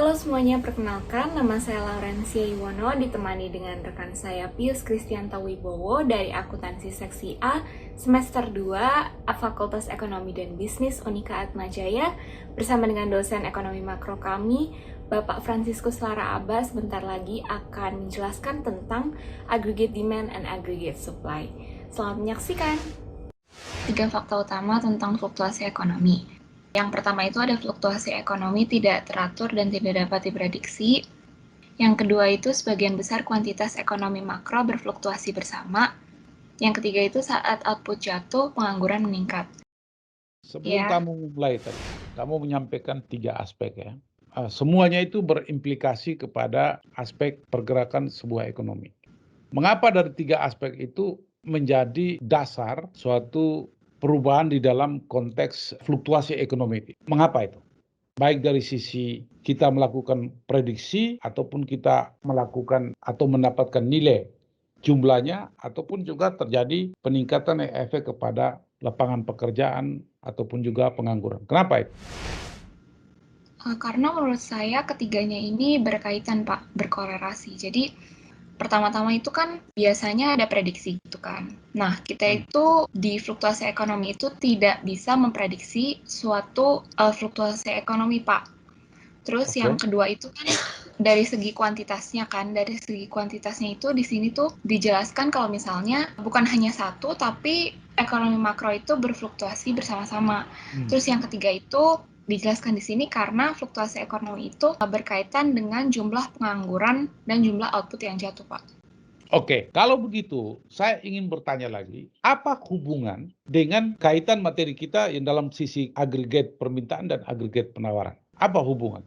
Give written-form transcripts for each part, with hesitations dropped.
Halo semuanya, perkenalkan nama saya Laurencia Iwono, ditemani dengan rekan saya Pius Kristianta Wibowo dari Akuntansi Seksi A, semester 2, Fakultas Ekonomi dan Bisnis Unika Atmajaya, bersama dengan dosen ekonomi makro kami, Bapak Franciscus Lara Aba, sebentar lagi akan menjelaskan tentang aggregate demand and aggregate supply. Selamat menyaksikan. 3 fakta utama tentang fluktuasi ekonomi. Yang pertama itu ada fluktuasi ekonomi tidak teratur dan tidak dapat diprediksi. Yang kedua itu sebagian besar kuantitas ekonomi makro berfluktuasi bersama. Yang ketiga itu saat output jatuh, pengangguran meningkat. Sebelum Ya. kamu mulai tadi, kamu menyampaikan 3 aspek ya. Semuanya itu berimplikasi kepada aspek pergerakan sebuah ekonomi. Mengapa dari 3 aspek itu menjadi dasar suatu perubahan di dalam konteks fluktuasi ekonomi itu? Mengapa itu? Baik dari sisi kita melakukan prediksi ataupun kita melakukan atau mendapatkan nilai jumlahnya ataupun juga terjadi peningkatan efek kepada lapangan pekerjaan ataupun juga pengangguran. Kenapa itu? Karena menurut saya ketiganya ini berkaitan, Pak, berkorelasi. Jadi pertama-tama itu kan biasanya ada prediksi gitu kan. Nah, kita itu di fluktuasi ekonomi itu tidak bisa memprediksi suatu fluktuasi ekonomi, Pak. Terus yang kedua itu kan dari segi kuantitasnya kan, dari segi kuantitasnya itu di sini tuh dijelaskan kalau misalnya bukan hanya satu, tapi ekonomi makro itu berfluktuasi bersama-sama. Terus yang ketiga itu dijelaskan di sini karena fluktuasi ekonomi itu berkaitan dengan jumlah pengangguran dan jumlah output yang jatuh, Pak. Oke, kalau begitu saya ingin bertanya lagi, apa hubungan dengan kaitan materi kita yang dalam sisi agregat permintaan dan agregat penawaran? Apa hubungan?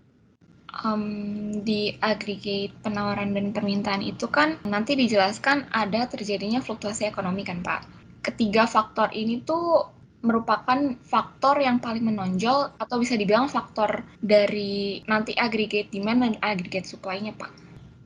Di aggregate penawaran dan permintaan itu kan nanti dijelaskan ada terjadinya fluktuasi ekonomi kan, Pak. Ketiga faktor ini tuh merupakan faktor yang paling menonjol atau bisa dibilang faktor dari nanti aggregate demand dan aggregate supply-nya, Pak.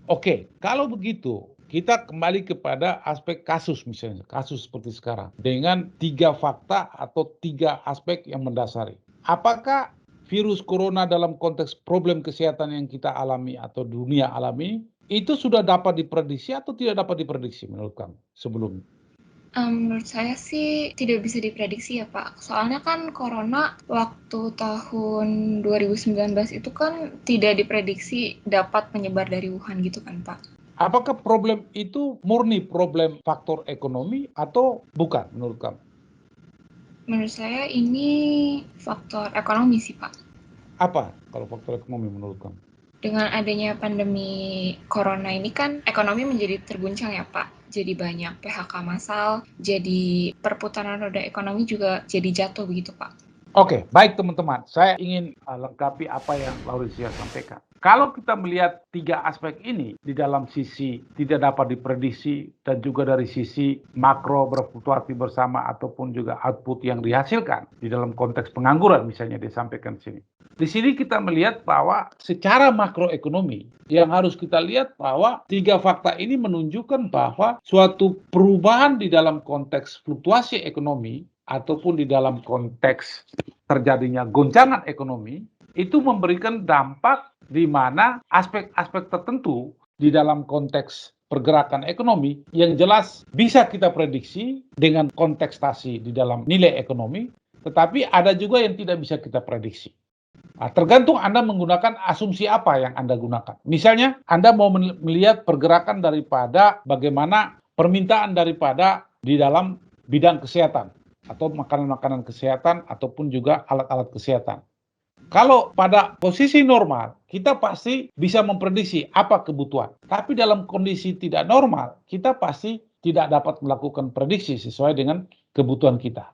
Oke, kalau begitu kita kembali kepada aspek kasus misalnya, kasus seperti sekarang dengan 3 fakta atau 3 aspek yang mendasari. Apakah virus corona dalam konteks problem kesehatan yang kita alami atau dunia alami itu sudah dapat diprediksi atau tidak dapat diprediksi menurut kamu sebelumnya? Menurut saya sih tidak bisa diprediksi ya, Pak. Soalnya kan corona waktu tahun 2019 itu kan tidak diprediksi dapat menyebar dari Wuhan gitu kan, Pak. Apakah problem itu murni problem faktor ekonomi atau bukan menurut kamu? Menurut saya ini faktor ekonomi sih, Pak. Apa kalau faktor ekonomi menurut kamu? Dengan adanya pandemi corona ini kan ekonomi menjadi terguncang ya, Pak. Jadi banyak PHK massal, jadi perputaran roda ekonomi juga jadi jatuh begitu, Pak. Oke, baik teman-teman. Saya ingin lengkapi apa yang Laurencia sampaikan. Kalau kita melihat 3 aspek ini di dalam sisi tidak dapat diprediksi dan juga dari sisi makro berfluktuasi bersama ataupun juga output yang dihasilkan di dalam konteks pengangguran misalnya disampaikan di sini. Di sini kita melihat bahwa secara makroekonomi yang harus kita lihat bahwa 3 fakta ini menunjukkan bahwa suatu perubahan di dalam konteks fluktuasi ekonomi ataupun di dalam konteks terjadinya goncangan ekonomi itu memberikan dampak di mana aspek-aspek tertentu di dalam konteks pergerakan ekonomi yang jelas bisa kita prediksi dengan kontestasi di dalam nilai ekonomi, tetapi ada juga yang tidak bisa kita prediksi. Nah, tergantung Anda menggunakan asumsi apa yang Anda gunakan. Misalnya, Anda mau melihat pergerakan daripada bagaimana permintaan daripada di dalam bidang kesehatan atau makanan-makanan kesehatan ataupun juga alat-alat kesehatan. Kalau pada posisi normal, kita pasti bisa memprediksi apa kebutuhan. Tapi dalam kondisi tidak normal, kita pasti tidak dapat melakukan prediksi sesuai dengan kebutuhan kita.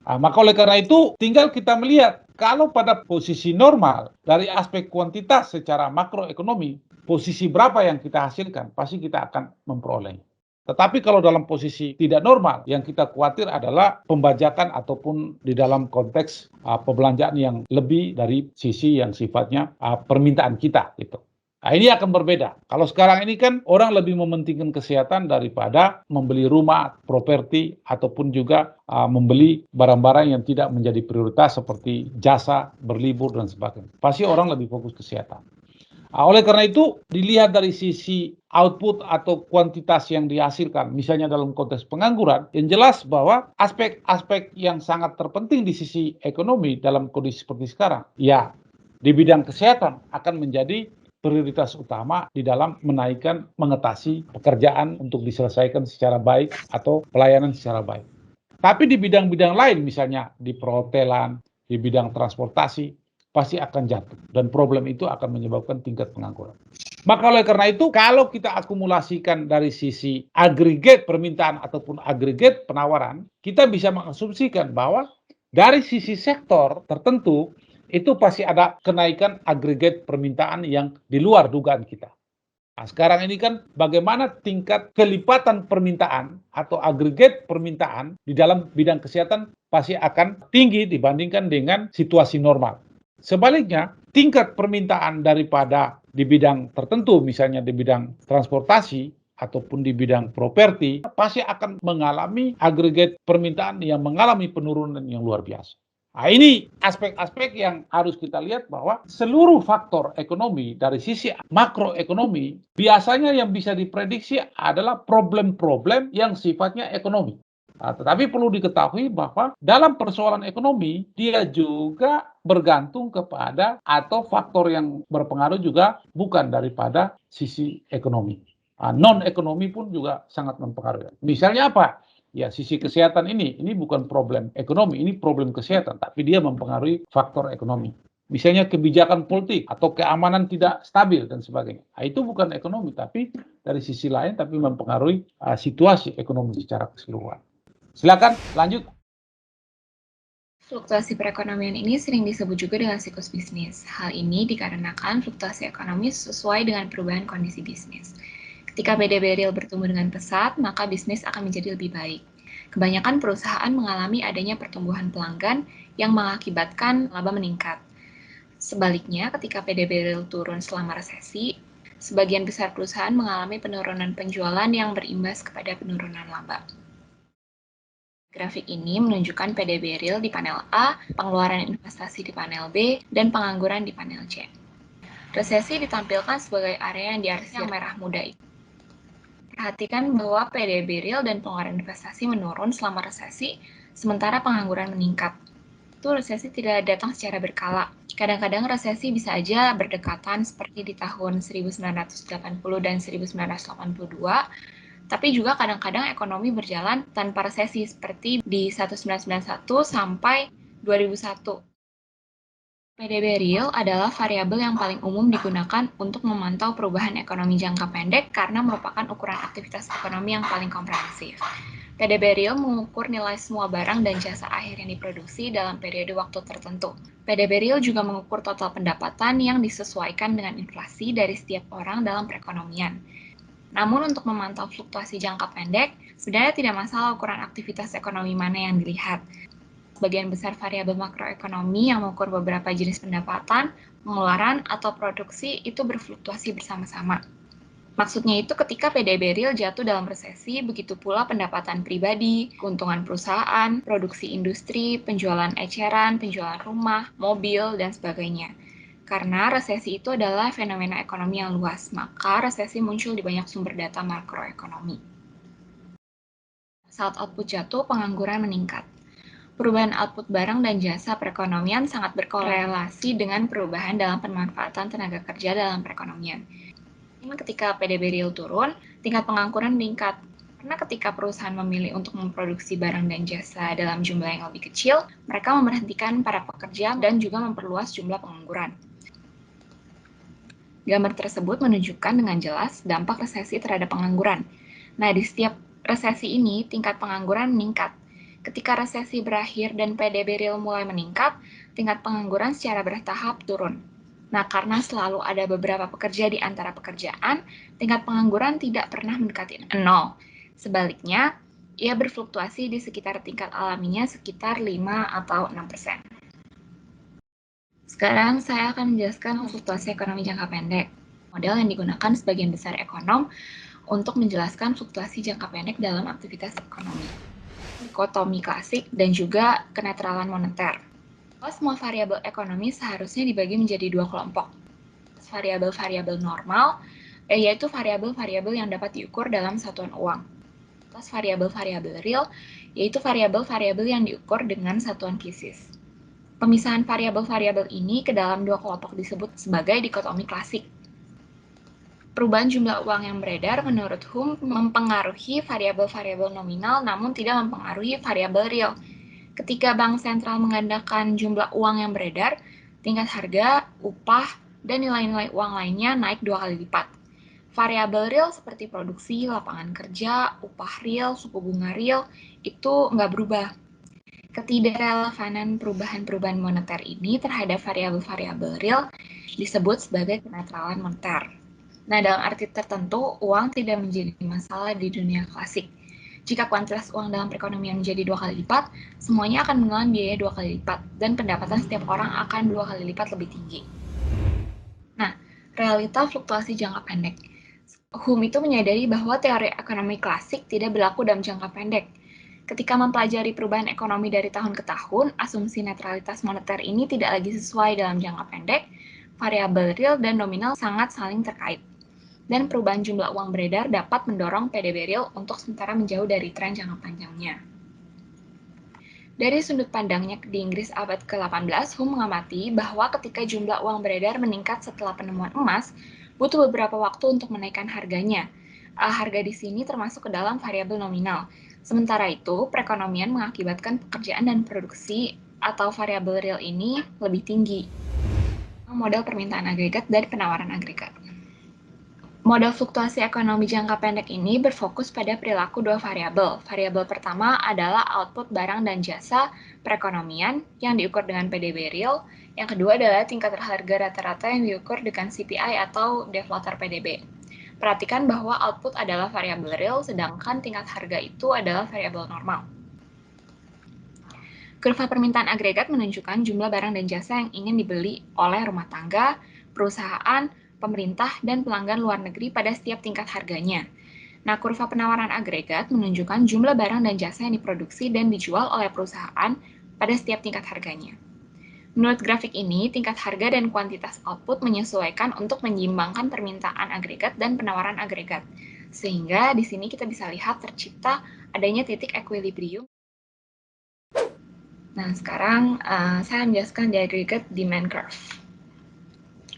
Maka oleh karena itu, tinggal kita melihat kalau pada posisi normal dari aspek kuantitas secara makroekonomi, posisi berapa yang kita hasilkan, pasti kita akan memperoleh. Tetapi kalau dalam posisi tidak normal, yang kita khawatir adalah pembajakan ataupun di dalam konteks pembelanjaan yang lebih dari sisi yang sifatnya permintaan kita gitu. Nah, ini akan berbeda. Kalau sekarang ini kan orang lebih mementingkan kesehatan daripada membeli rumah, properti, ataupun juga membeli barang-barang yang tidak menjadi prioritas seperti jasa, berlibur, dan sebagainya. Pasti orang lebih fokus kesehatan. Oleh karena itu, dilihat dari sisi output atau kuantitas yang dihasilkan, misalnya dalam konteks pengangguran, yang jelas bahwa aspek-aspek yang sangat terpenting di sisi ekonomi dalam kondisi seperti sekarang, ya di bidang kesehatan akan menjadi prioritas utama di dalam menaikkan, mengatasi pekerjaan untuk diselesaikan secara baik atau pelayanan secara baik. Tapi di bidang-bidang lain, misalnya di perhotelan, di bidang transportasi, pasti akan jatuh. Dan problem itu akan menyebabkan tingkat pengangguran. Maka oleh karena itu, kalau kita akumulasikan dari sisi agregat permintaan ataupun agregat penawaran, kita bisa mengasumsikan bahwa dari sisi sektor tertentu, itu pasti ada kenaikan agregat permintaan yang di luar dugaan kita. Nah, sekarang ini kan bagaimana tingkat kelipatan permintaan atau agregat permintaan di dalam bidang kesehatan pasti akan tinggi dibandingkan dengan situasi normal. Sebaliknya, tingkat permintaan daripada di bidang tertentu, misalnya di bidang transportasi ataupun di bidang properti, pasti akan mengalami agregat permintaan yang mengalami penurunan yang luar biasa. Nah, ini aspek-aspek yang harus kita lihat bahwa seluruh faktor ekonomi dari sisi makroekonomi biasanya yang bisa diprediksi adalah problem-problem yang sifatnya ekonomi. Nah, tetapi perlu diketahui bahwa dalam persoalan ekonomi dia juga bergantung kepada atau faktor yang berpengaruh juga bukan daripada sisi ekonomi. Nah, non-ekonomi pun juga sangat mempengaruhi. Misalnya apa? Ya, sisi kesehatan ini bukan problem ekonomi, ini problem kesehatan, tapi dia mempengaruhi faktor ekonomi. Misalnya kebijakan politik atau keamanan tidak stabil dan sebagainya. Nah, itu bukan ekonomi, tapi dari sisi lain tapi mempengaruhi situasi ekonomi secara keseluruhan. Silakan lanjut. Fluktuasi perekonomian ini sering disebut juga dengan siklus bisnis. Hal ini dikarenakan fluktuasi ekonomi sesuai dengan perubahan kondisi bisnis. Ketika PDB real bertumbuh dengan pesat, maka bisnis akan menjadi lebih baik. Kebanyakan perusahaan mengalami adanya pertumbuhan pelanggan yang mengakibatkan laba meningkat. Sebaliknya, ketika PDB real turun selama resesi, sebagian besar perusahaan mengalami penurunan penjualan yang berimbas kepada penurunan laba. Grafik ini menunjukkan PDB real di panel A, pengeluaran investasi di panel B, dan pengangguran di panel C. Resesi ditampilkan sebagai area yang diarsir yang merah muda itu. Perhatikan bahwa PDB real dan pengeluaran investasi menurun selama resesi, sementara pengangguran meningkat. Itu resesi tidak datang secara berkala. Kadang-kadang resesi bisa aja berdekatan seperti di tahun 1980 dan 1982, tapi juga kadang-kadang ekonomi berjalan tanpa resesi seperti di 1991 sampai 2001. PDB real adalah variabel yang paling umum digunakan untuk memantau perubahan ekonomi jangka pendek karena merupakan ukuran aktivitas ekonomi yang paling komprehensif. PDB real mengukur nilai semua barang dan jasa akhir yang diproduksi dalam periode waktu tertentu. PDB real juga mengukur total pendapatan yang disesuaikan dengan inflasi dari setiap orang dalam perekonomian. Namun untuk memantau fluktuasi jangka pendek, sebenarnya tidak masalah ukuran aktivitas ekonomi mana yang dilihat. Sebagian besar variabel makroekonomi yang mengukur beberapa jenis pendapatan, pengeluaran, atau produksi itu berfluktuasi bersama-sama. Maksudnya itu ketika PDB real jatuh dalam resesi, begitu pula pendapatan pribadi, keuntungan perusahaan, produksi industri, penjualan eceran, penjualan rumah, mobil, dan sebagainya. Karena resesi itu adalah fenomena ekonomi yang luas, maka resesi muncul di banyak sumber data makroekonomi. Saat output jatuh, pengangguran meningkat. Perubahan output barang dan jasa perekonomian sangat berkorelasi dengan perubahan dalam pemanfaatan tenaga kerja dalam perekonomian. Ketika PDB real turun, tingkat pengangguran meningkat. Karena ketika perusahaan memilih untuk memproduksi barang dan jasa dalam jumlah yang lebih kecil, mereka memberhentikan para pekerja dan juga memperluas jumlah pengangguran. Gambar tersebut menunjukkan dengan jelas dampak resesi terhadap pengangguran. Nah, di setiap resesi ini, tingkat pengangguran meningkat. Ketika resesi berakhir dan PDB real mulai meningkat, tingkat pengangguran secara bertahap turun. Nah, karena selalu ada beberapa pekerja di antara pekerjaan, tingkat pengangguran tidak pernah mendekati 0. Sebaliknya, ia berfluktuasi di sekitar tingkat alaminya sekitar 5 atau 6%. Sekarang saya akan menjelaskan fluktuasi ekonomi jangka pendek. Model yang digunakan sebagian besar ekonom untuk menjelaskan fluktuasi jangka pendek dalam aktivitas ekonomi. Dikotomi klasik dan juga kenetralan moneter. Semua variabel ekonomi seharusnya dibagi menjadi dua kelompok. variabel-variabel normal, yaitu variabel-variabel yang dapat diukur dalam satuan uang. Atas variabel-variabel real, yaitu variabel-variabel yang diukur dengan satuan krisis. Pemisahan variabel-variabel ini ke dalam dua kelompok disebut sebagai dikotomi klasik. Perubahan jumlah uang yang beredar menurut Hume mempengaruhi variabel-variabel nominal namun tidak mempengaruhi variabel real. Ketika bank sentral menggandakan jumlah uang yang beredar, tingkat harga, upah, dan nilai-nilai uang lainnya naik 2 kali lipat. Variabel real seperti produksi, lapangan kerja, upah real, suku bunga real, itu nggak berubah. Ketidakrelevanan perubahan-perubahan moneter ini terhadap variabel-variabel real disebut sebagai kenetralan moneter. Nah, dalam arti tertentu, uang tidak menjadi masalah di dunia klasik. Jika kuantitas uang dalam perekonomian menjadi 2 kali lipat, semuanya akan menelan biaya 2 kali lipat, dan pendapatan setiap orang akan 2 kali lipat lebih tinggi. Nah, realita fluktuasi jangka pendek. Hume itu menyadari bahwa teori ekonomi klasik tidak berlaku dalam jangka pendek. Ketika mempelajari perubahan ekonomi dari tahun ke tahun, asumsi netralitas moneter ini tidak lagi sesuai dalam jangka pendek, variabel real dan nominal sangat saling terkait. Dan perubahan jumlah uang beredar dapat mendorong PDB real untuk sementara menjauh dari tren jangka panjangnya. Dari sudut pandangnya di Inggris abad ke-18, Hume mengamati bahwa ketika jumlah uang beredar meningkat setelah penemuan emas, butuh beberapa waktu untuk menaikkan harganya. Harga di sini termasuk ke dalam variabel nominal. Sementara itu, perekonomian mengakibatkan pekerjaan dan produksi atau variabel real ini lebih tinggi. Model permintaan agregat dan penawaran agregat. Model fluktuasi ekonomi jangka pendek ini berfokus pada perilaku dua variabel. Variabel pertama adalah output barang dan jasa perekonomian yang diukur dengan PDB real. Yang kedua adalah tingkat harga rata-rata yang diukur dengan CPI atau deflator PDB. Perhatikan bahwa output adalah variabel real, sedangkan tingkat harga itu adalah variabel normal. Kurva permintaan agregat menunjukkan jumlah barang dan jasa yang ingin dibeli oleh rumah tangga, perusahaan, pemerintah, dan pelanggan luar negeri pada setiap tingkat harganya. Nah, kurva penawaran agregat menunjukkan jumlah barang dan jasa yang diproduksi dan dijual oleh perusahaan pada setiap tingkat harganya. Menurut grafik ini, tingkat harga dan kuantitas output menyesuaikan untuk menyeimbangkan permintaan agregat dan penawaran agregat. Sehingga di sini kita bisa lihat tercipta adanya titik equilibrium. Nah, sekarang saya menjelaskan di agregat demand curve.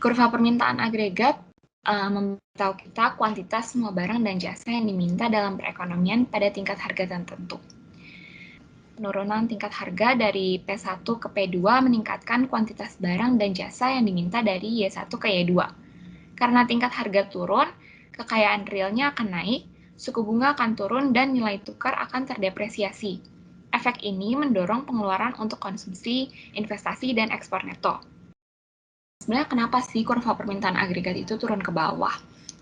Kurva permintaan agregat memberitahu kita kuantitas semua barang dan jasa yang diminta dalam perekonomian pada tingkat harga tertentu. Penurunan tingkat harga dari P1 ke P2 meningkatkan kuantitas barang dan jasa yang diminta dari Y1 ke Y2. Karena tingkat harga turun, kekayaan realnya akan naik, suku bunga akan turun, dan nilai tukar akan terdepresiasi. Efek ini mendorong pengeluaran untuk konsumsi, investasi, dan ekspor neto. Sebenarnya kenapa sih kurva permintaan agregat itu turun ke bawah?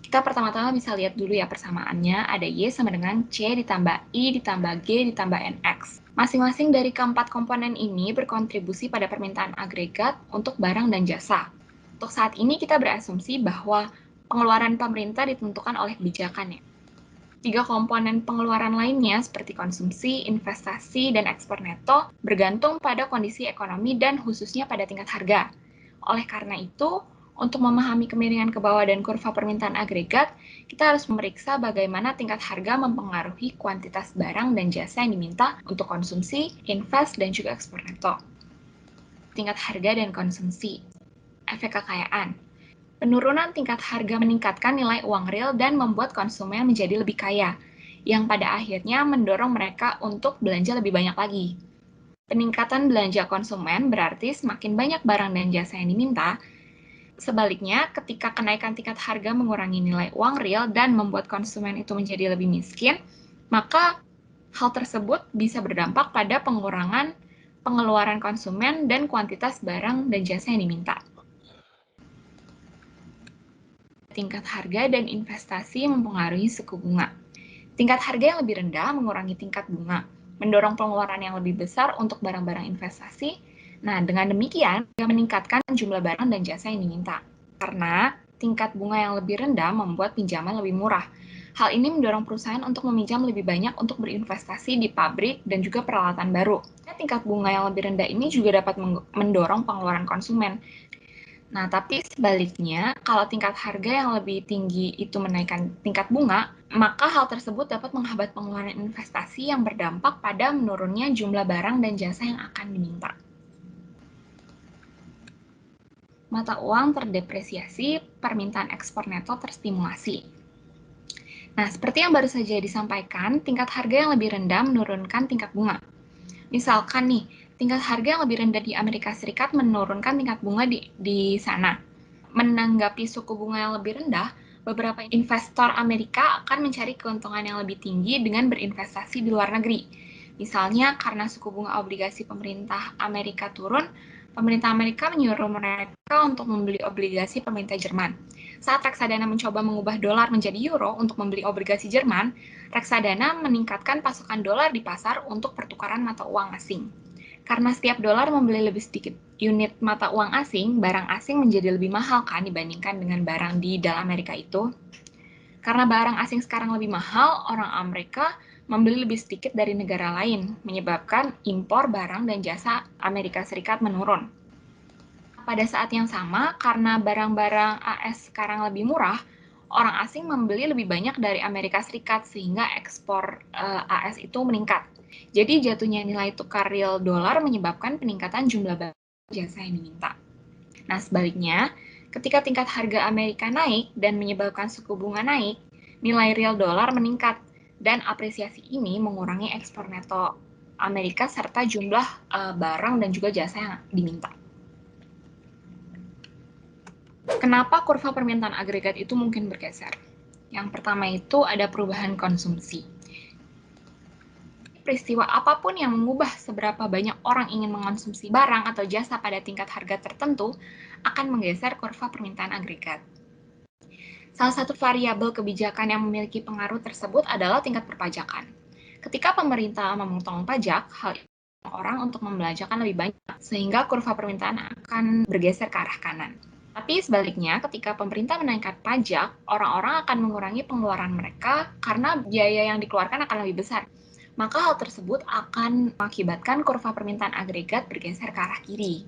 Kita pertama-tama bisa lihat dulu ya persamaannya, ada Y sama dengan C ditambah I ditambah G ditambah NX. Masing-masing dari keempat komponen ini berkontribusi pada permintaan agregat untuk barang dan jasa. Untuk saat ini kita berasumsi bahwa pengeluaran pemerintah ditentukan oleh kebijakannya. Tiga komponen pengeluaran lainnya seperti konsumsi, investasi, dan ekspor neto bergantung pada kondisi ekonomi dan khususnya pada tingkat harga. Oleh karena itu, untuk memahami kemiringan ke bawah dan kurva permintaan agregat, kita harus memeriksa bagaimana tingkat harga mempengaruhi kuantitas barang dan jasa yang diminta untuk konsumsi, invest, dan juga ekspor neto. Tingkat harga dan konsumsi. Efek kekayaan. Penurunan tingkat harga meningkatkan nilai uang real dan membuat konsumen menjadi lebih kaya, yang pada akhirnya mendorong mereka untuk belanja lebih banyak lagi. Peningkatan belanja konsumen berarti semakin banyak barang dan jasa yang diminta. Sebaliknya, ketika kenaikan tingkat harga mengurangi nilai uang real dan membuat konsumen itu menjadi lebih miskin, maka hal tersebut bisa berdampak pada pengurangan pengeluaran konsumen dan kuantitas barang dan jasa yang diminta. Tingkat harga dan investasi mempengaruhi suku bunga. Tingkat harga yang lebih rendah mengurangi tingkat bunga, mendorong pengeluaran yang lebih besar untuk barang-barang investasi. Nah, dengan demikian, meningkatkan jumlah barang dan jasa yang diminta. Karena tingkat bunga yang lebih rendah membuat pinjaman lebih murah. Hal ini mendorong perusahaan untuk meminjam lebih banyak untuk berinvestasi di pabrik dan juga peralatan baru. Tingkat bunga yang lebih rendah ini juga dapat mendorong pengeluaran konsumen. Nah, tapi sebaliknya, kalau tingkat harga yang lebih tinggi itu menaikkan tingkat bunga, maka hal tersebut dapat menghambat pengeluaran investasi yang berdampak pada menurunnya jumlah barang dan jasa yang akan diminta. Mata uang terdepresiasi, permintaan ekspor neto terstimulasi. Nah, seperti yang baru saja disampaikan, tingkat harga yang lebih rendah menurunkan tingkat bunga. Misalkan nih, tingkat harga yang lebih rendah di Amerika Serikat menurunkan tingkat bunga di sana. Menanggapi suku bunga yang lebih rendah, beberapa investor Amerika akan mencari keuntungan yang lebih tinggi dengan berinvestasi di luar negeri. Misalnya, karena suku bunga obligasi pemerintah Amerika turun, pemerintah Amerika menyuruh mereka untuk membeli obligasi pemerintah Jerman. Saat reksadana mencoba mengubah dolar menjadi euro untuk membeli obligasi Jerman, reksadana meningkatkan pasokan dolar di pasar untuk pertukaran mata uang asing. Karena setiap dolar membeli lebih sedikit unit mata uang asing, barang asing menjadi lebih mahal kan dibandingkan dengan barang di dalam Amerika itu. Karena barang asing sekarang lebih mahal, orang Amerika membeli lebih sedikit dari negara lain, menyebabkan impor barang dan jasa Amerika Serikat menurun. Pada saat yang sama, karena barang-barang AS sekarang lebih murah, orang asing membeli lebih banyak dari Amerika Serikat sehingga ekspor AS itu meningkat. Jadi jatuhnya nilai tukar real dolar menyebabkan peningkatan jumlah barang jasa yang diminta. Nah, sebaliknya, ketika tingkat harga Amerika naik dan menyebabkan suku bunga naik, nilai real dolar meningkat dan apresiasi ini mengurangi ekspor neto Amerika serta jumlah barang dan juga jasa yang diminta. Kenapa kurva permintaan agregat itu mungkin bergeser? Yang pertama itu ada perubahan konsumsi. Peristiwa apapun yang mengubah seberapa banyak orang ingin mengonsumsi barang atau jasa pada tingkat harga tertentu akan menggeser kurva permintaan agregat. Salah satu variabel kebijakan yang memiliki pengaruh tersebut adalah tingkat perpajakan. Ketika pemerintah memotong pajak, hal itu orang untuk membelanjakan lebih banyak, sehingga kurva permintaan akan bergeser ke arah kanan. Tapi sebaliknya, ketika pemerintah menaikkan pajak, orang-orang akan mengurangi pengeluaran mereka karena biaya yang dikeluarkan akan lebih besar. Maka hal tersebut akan mengakibatkan kurva permintaan agregat bergeser ke arah kiri.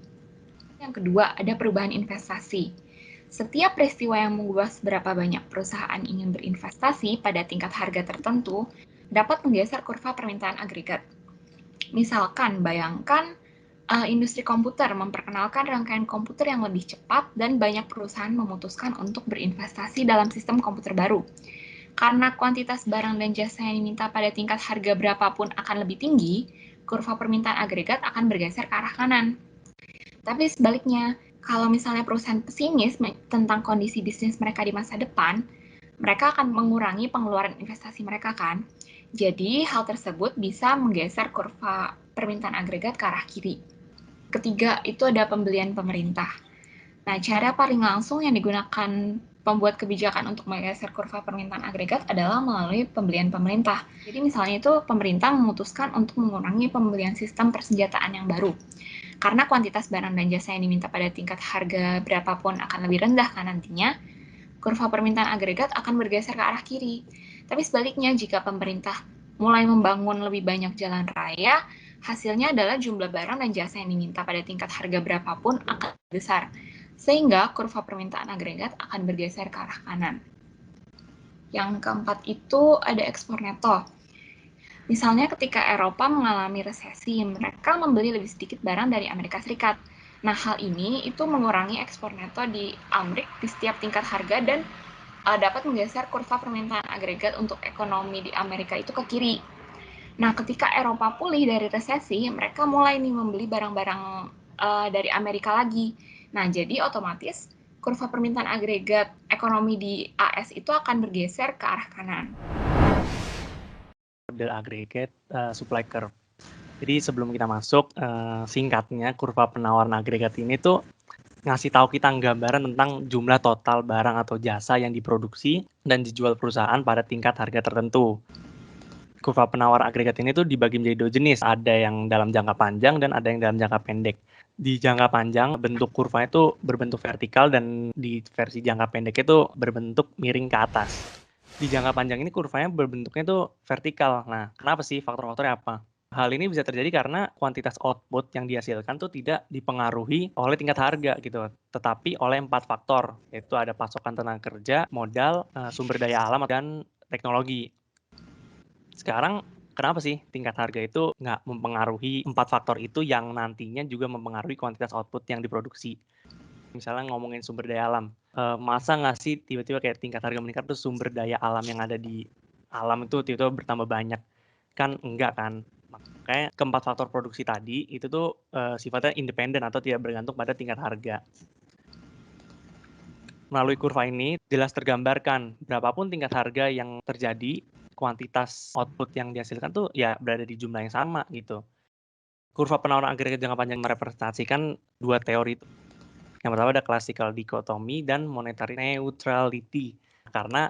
Yang kedua, ada perubahan investasi. Setiap peristiwa yang mengubah seberapa banyak perusahaan ingin berinvestasi pada tingkat harga tertentu dapat menggeser kurva permintaan agregat. Misalkan, bayangkan industri komputer memperkenalkan rangkaian komputer yang lebih cepat dan banyak perusahaan memutuskan untuk berinvestasi dalam sistem komputer baru. Karena kuantitas barang dan jasa yang diminta pada tingkat harga berapapun akan lebih tinggi, kurva permintaan agregat akan bergeser ke arah kanan. Tapi sebaliknya, kalau misalnya perusahaan pesimis tentang kondisi bisnis mereka di masa depan, mereka akan mengurangi pengeluaran investasi mereka kan. Jadi, hal tersebut bisa menggeser kurva permintaan agregat ke arah kiri. Ketiga, itu ada pembelian pemerintah. Nah, cara paling langsung yang digunakan pembuat kebijakan untuk menggeser kurva permintaan agregat adalah melalui pembelian pemerintah. Jadi misalnya itu pemerintah memutuskan untuk mengurangi pembelian sistem persenjataan yang baru. Karena kuantitas barang dan jasa yang diminta pada tingkat harga berapapun akan lebih rendah kan nantinya, kurva permintaan agregat akan bergeser ke arah kiri. Tapi sebaliknya, jika pemerintah mulai membangun lebih banyak jalan raya, hasilnya adalah jumlah barang dan jasa yang diminta pada tingkat harga berapapun akan besar, sehingga kurva permintaan agregat akan bergeser ke arah kanan. Yang keempat itu ada ekspor neto. Misalnya ketika Eropa mengalami resesi, mereka membeli lebih sedikit barang dari Amerika Serikat. Nah, hal ini itu mengurangi ekspor neto di Amerika di setiap tingkat harga dan dapat menggeser kurva permintaan agregat untuk ekonomi di Amerika itu ke kiri. Nah, ketika Eropa pulih dari resesi, mereka mulai nih membeli barang-barang dari Amerika lagi. Nah, jadi otomatis kurva permintaan agregat ekonomi di AS itu akan bergeser ke arah kanan. Model agregat supply curve. Jadi sebelum kita masuk, singkatnya kurva penawaran agregat ini tuh ngasih tahu kita gambaran tentang jumlah total barang atau jasa yang diproduksi dan dijual perusahaan pada tingkat harga tertentu. Kurva penawar agregat ini tuh dibagi menjadi dua jenis, ada yang dalam jangka panjang dan ada yang dalam jangka pendek. Di jangka panjang, bentuk kurvanya itu berbentuk vertikal dan di versi jangka pendek itu berbentuk miring ke atas. Di jangka panjang ini kurvanya berbentuknya tuh vertikal. Nah, kenapa sih? Faktor-faktornya apa? Hal ini bisa terjadi karena kuantitas output yang dihasilkan tuh tidak dipengaruhi oleh tingkat harga gitu, tetapi oleh 4 faktor, yaitu ada pasokan tenaga kerja, modal, sumber daya alam, dan teknologi. Sekarang kenapa sih tingkat harga itu nggak mempengaruhi 4 faktor itu yang nantinya juga mempengaruhi kuantitas output yang diproduksi? Misalnya ngomongin sumber daya alam, masa nggak sih tiba-tiba kayak tingkat harga meningkat terus sumber daya alam yang ada di alam itu tiba-tiba bertambah banyak? Kan enggak kan. Makanya keempat faktor produksi tadi itu tuh sifatnya independen atau tidak bergantung pada tingkat harga. Melalui kurva ini jelas tergambarkan berapapun tingkat harga yang terjadi, kuantitas output yang dihasilkan tuh ya berada di jumlah yang sama gitu. Kurva penawaran agregat jangka panjang merepresentasikan dua teori itu. Yang pertama ada classical dichotomy dan monetary neutrality. Karena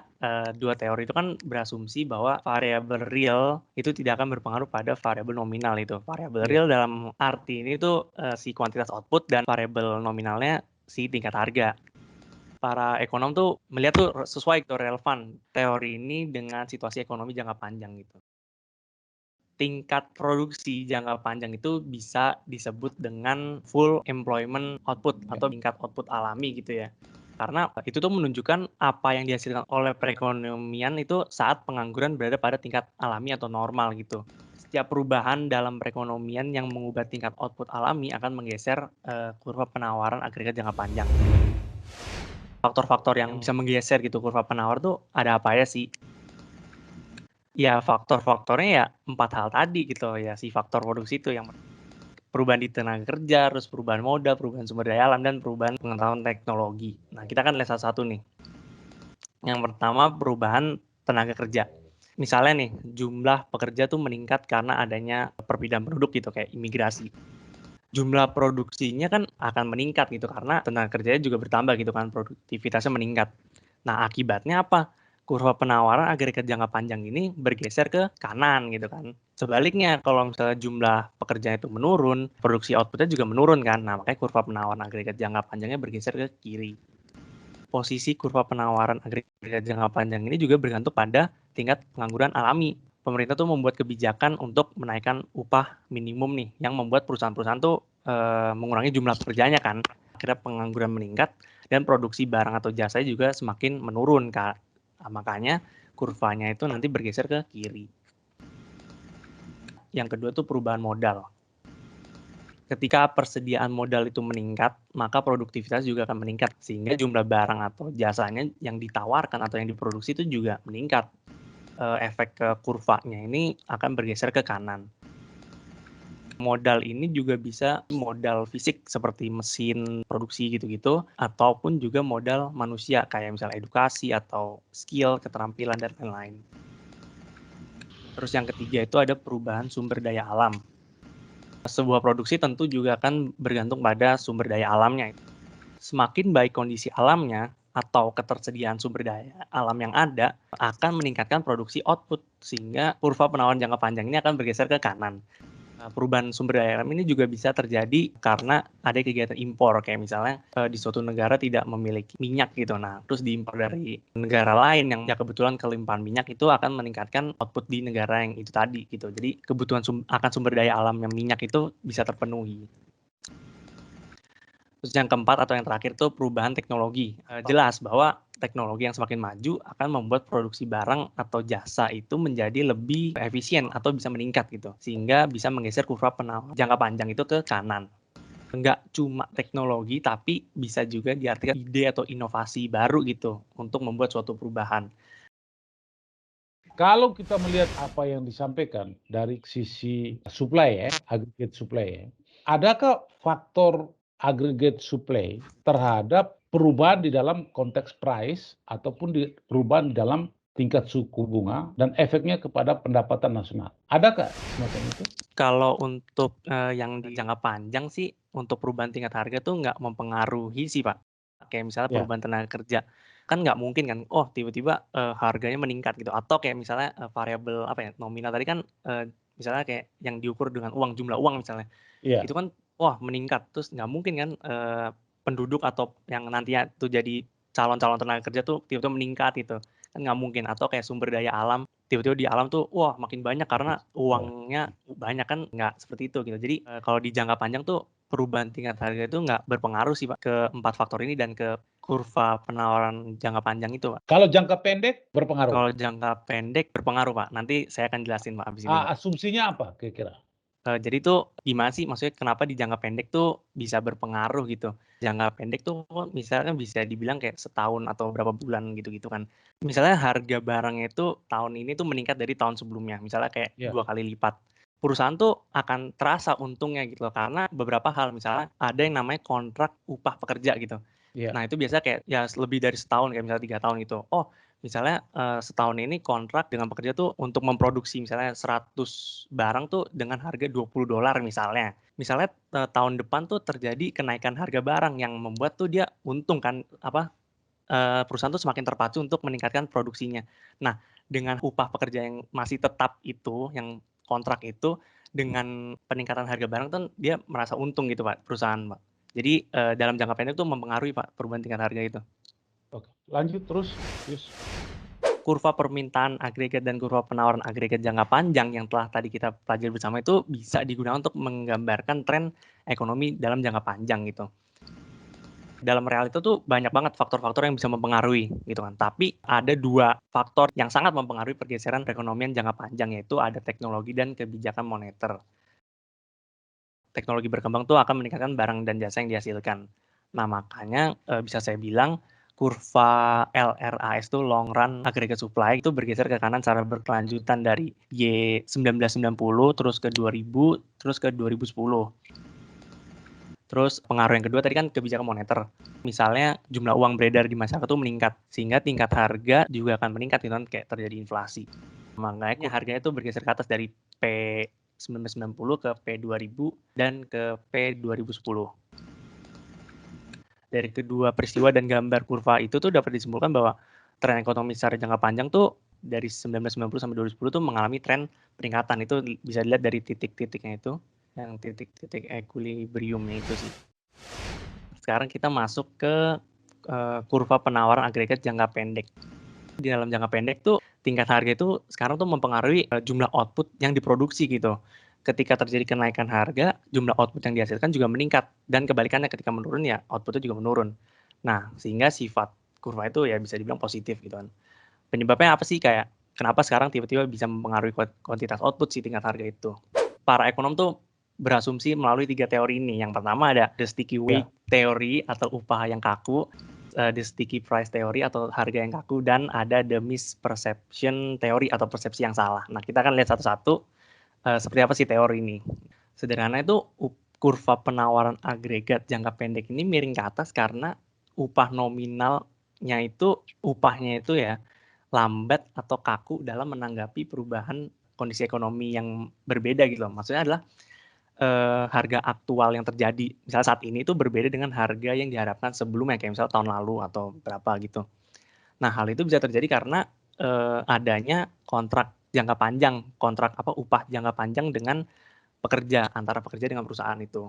dua teori itu kan berasumsi bahwa variabel real itu tidak akan berpengaruh pada variabel nominal itu. Variabel real dalam arti ini tuh si kuantitas output dan variabel nominalnya si tingkat harga. Para ekonom tuh melihat tuh sesuai gitu, relevan teori ini dengan situasi ekonomi jangka panjang gitu. Tingkat produksi jangka panjang itu bisa disebut dengan full employment output atau tingkat output alami gitu ya. Karena itu tuh menunjukkan apa yang dihasilkan oleh perekonomian itu saat pengangguran berada pada tingkat alami atau normal gitu. Setiap perubahan dalam perekonomian yang mengubah tingkat output alami akan menggeser kurva penawaran agregat jangka panjang. Faktor-faktor yang bisa menggeser gitu kurva penawar tuh ada apa ya sih? Ya faktor-faktornya ya 4 hal tadi gitu ya, si faktor produksi itu yang perubahan di tenaga kerja, terus perubahan modal, perubahan sumber daya alam, dan perubahan pengetahuan teknologi. Nah, kita kan lihat satu-satu nih. Yang pertama perubahan tenaga kerja. Misalnya nih, jumlah pekerja tuh meningkat karena adanya perpindahan penduduk gitu kayak imigrasi. Jumlah produksinya kan akan meningkat gitu karena tenaga kerjanya juga bertambah gitu kan, produktivitasnya meningkat. Nah, akibatnya apa? Kurva penawaran agregat jangka panjang ini bergeser ke kanan gitu kan. Sebaliknya kalau misalnya jumlah pekerja itu menurun, produksi outputnya juga menurun kan. Nah, makanya kurva penawaran agregat jangka panjangnya bergeser ke kiri. Posisi kurva penawaran agregat jangka panjang ini juga bergantung pada tingkat pengangguran alami. Pemerintah tuh membuat kebijakan untuk menaikkan upah minimum nih, yang membuat perusahaan-perusahaan tuh mengurangi jumlah pekerjaannya kan. Akhirnya pengangguran meningkat dan produksi barang atau jasa juga semakin menurun, Kak. Nah, makanya kurvanya itu nanti bergeser ke kiri. Yang kedua tuh perubahan modal. Ketika persediaan modal itu meningkat, maka produktivitas juga akan meningkat, sehingga jumlah barang atau jasanya yang ditawarkan atau yang diproduksi itu juga meningkat. Efek ke kurvanya ini akan bergeser ke kanan. Modal ini juga bisa modal fisik seperti mesin produksi gitu-gitu, ataupun juga modal manusia kayak misalnya edukasi atau skill, keterampilan, dan lain-lain. Terus yang ketiga itu ada perubahan sumber daya alam. Sebuah produksi tentu juga akan bergantung pada sumber daya alamnya. Semakin baik kondisi alamnya atau ketersediaan sumber daya alam yang ada akan meningkatkan produksi output, sehingga kurva penawaran jangka panjang ini akan bergeser ke kanan. Perubahan sumber daya alam ini juga bisa terjadi karena ada kegiatan impor, kayak misalnya di suatu negara tidak memiliki minyak gitu, nah terus diimpor dari negara lain yang ya kebetulan kelimpahan minyak, itu akan meningkatkan output di negara yang itu tadi gitu. Jadi kebutuhan akan sumber daya alam yang minyak itu bisa terpenuhi. Terus yang keempat atau yang terakhir itu perubahan teknologi. Jelas bahwa teknologi yang semakin maju akan membuat produksi barang atau jasa itu menjadi lebih efisien atau bisa meningkat gitu. Sehingga bisa menggeser kurva penawaran jangka panjang itu ke kanan. Enggak cuma teknologi, tapi bisa juga diartikan ide atau inovasi baru gitu untuk membuat suatu perubahan. Kalau kita melihat apa yang disampaikan dari sisi supply ya, aggregate supply ya, adakah faktor aggregate supply terhadap perubahan di dalam konteks price ataupun perubahan di dalam tingkat suku bunga dan efeknya kepada pendapatan nasional? Adakah semacam itu? Kalau untuk yang di jangka panjang sih, untuk perubahan tingkat harga tuh nggak mempengaruhi sih, Pak. Kayak misalnya Ya, perubahan tenaga kerja, kan nggak mungkin kan, oh tiba-tiba harganya meningkat gitu, atau kayak misalnya variabel apa ya, nominal tadi kan misalnya kayak yang diukur dengan uang, jumlah uang misalnya, iya. itu kan wah meningkat, terus nggak mungkin kan penduduk atau yang nantinya tuh jadi calon-calon tenaga kerja tuh tiba-tiba meningkat gitu, kan nggak mungkin. Atau kayak sumber daya alam tiba-tiba di alam tuh wah makin banyak karena uangnya banyak, kan nggak seperti itu gitu. Jadi kalau di jangka panjang tuh perubahan tingkat harga itu nggak berpengaruh sih Pak ke 4 faktor ini dan ke kurva penawaran jangka panjang itu Pak. Kalau jangka pendek berpengaruh. Kalau jangka pendek berpengaruh Pak, nanti saya akan jelasin Pak abis ini Pak. Asumsinya apa kira-kira? Jadi tuh gimana sih maksudnya kenapa di jangka pendek tuh bisa berpengaruh gitu. Jangka pendek tuh misalnya bisa dibilang kayak setahun atau berapa bulan gitu-gitu kan. Misalnya harga barangnya itu tahun ini tuh meningkat dari tahun sebelumnya, misalnya kayak Ya. 2 kali lipat. Perusahaan tuh akan terasa untungnya gitu loh, karena beberapa hal, misalnya ada yang namanya kontrak upah pekerja gitu. Iya. Nah itu biasa kayak ya lebih dari setahun, kayak misalnya 3 tahun gitu. Oh misalnya setahun ini kontrak dengan pekerja tuh untuk memproduksi misalnya 100 barang tuh dengan harga $20 misalnya. Misalnya tahun depan tuh terjadi kenaikan harga barang yang membuat tuh dia untung kan, perusahaan tuh semakin terpacu untuk meningkatkan produksinya. Nah, dengan upah pekerja yang masih tetap itu, yang kontrak itu, dengan peningkatan harga barang kan dia merasa untung gitu Pak, perusahaan Pak. Jadi dalam jangka pendek tuh mempengaruhi Pak perubahan tingkat harga itu. Oke, lanjut terus, Yus. Kurva permintaan agregat dan kurva penawaran agregat jangka panjang yang telah tadi kita pelajari bersama itu bisa digunakan untuk menggambarkan tren ekonomi dalam jangka panjang gitu. Dalam realita tuh banyak banget faktor-faktor yang bisa mempengaruhi gitu kan. Tapi ada 2 faktor yang sangat mempengaruhi pergeseran perekonomian jangka panjang, yaitu ada teknologi dan kebijakan moneter. Teknologi berkembang tuh akan meningkatkan barang dan jasa yang dihasilkan. Nah, makanya bisa saya bilang kurva LRAS itu long run aggregate supply itu bergeser ke kanan secara berkelanjutan dari Y1990 terus ke 2000 terus ke 2010. Terus pengaruh yang kedua tadi kan kebijakan moneter. Misalnya jumlah uang beredar di masyarakat itu meningkat sehingga tingkat harga juga akan meningkat gitu kan, kayak terjadi inflasi. Makanya harganya itu bergeser ke atas dari P1990 ke P2000 dan ke P2010. Dari kedua peristiwa dan gambar kurva itu tuh dapat disimpulkan bahwa tren ekonomi secara jangka panjang tuh dari 1990 sampai 2010 tuh mengalami tren peningkatan. Itu bisa dilihat dari titik-titiknya itu, yang titik-titik equilibriumnya itu sih. Sekarang kita masuk ke kurva penawaran agregat jangka pendek. Di dalam jangka pendek tuh tingkat harga itu sekarang tuh mempengaruhi jumlah output yang diproduksi gitu. Ketika terjadi kenaikan harga, jumlah output yang dihasilkan juga meningkat. Dan kebalikannya ketika menurun ya outputnya juga menurun. Nah, sehingga sifat kurva itu ya bisa dibilang positif gitu kan. Penyebabnya apa sih, kayak kenapa sekarang tiba-tiba bisa mempengaruhi kuantitas output si tingkat harga itu? Para ekonom tuh berasumsi melalui 3 teori ini. Yang pertama ada the sticky weight theory atau upah yang kaku, the sticky price theory atau harga yang kaku, dan ada the misperception theory atau persepsi yang salah. Nah, kita akan lihat satu-satu seperti apa sih teori ini. Sederhana itu kurva penawaran agregat jangka pendek ini miring ke atas karena upah nominalnya itu, upahnya itu ya lambat atau kaku dalam menanggapi perubahan kondisi ekonomi yang berbeda gitu loh. Maksudnya adalah harga aktual yang terjadi misalnya saat ini itu berbeda dengan harga yang diharapkan sebelumnya, kayak misalnya tahun lalu atau berapa gitu. Nah, hal itu bisa terjadi karena adanya kontrak jangka panjang, upah jangka panjang dengan pekerja, antara pekerja dengan perusahaan itu.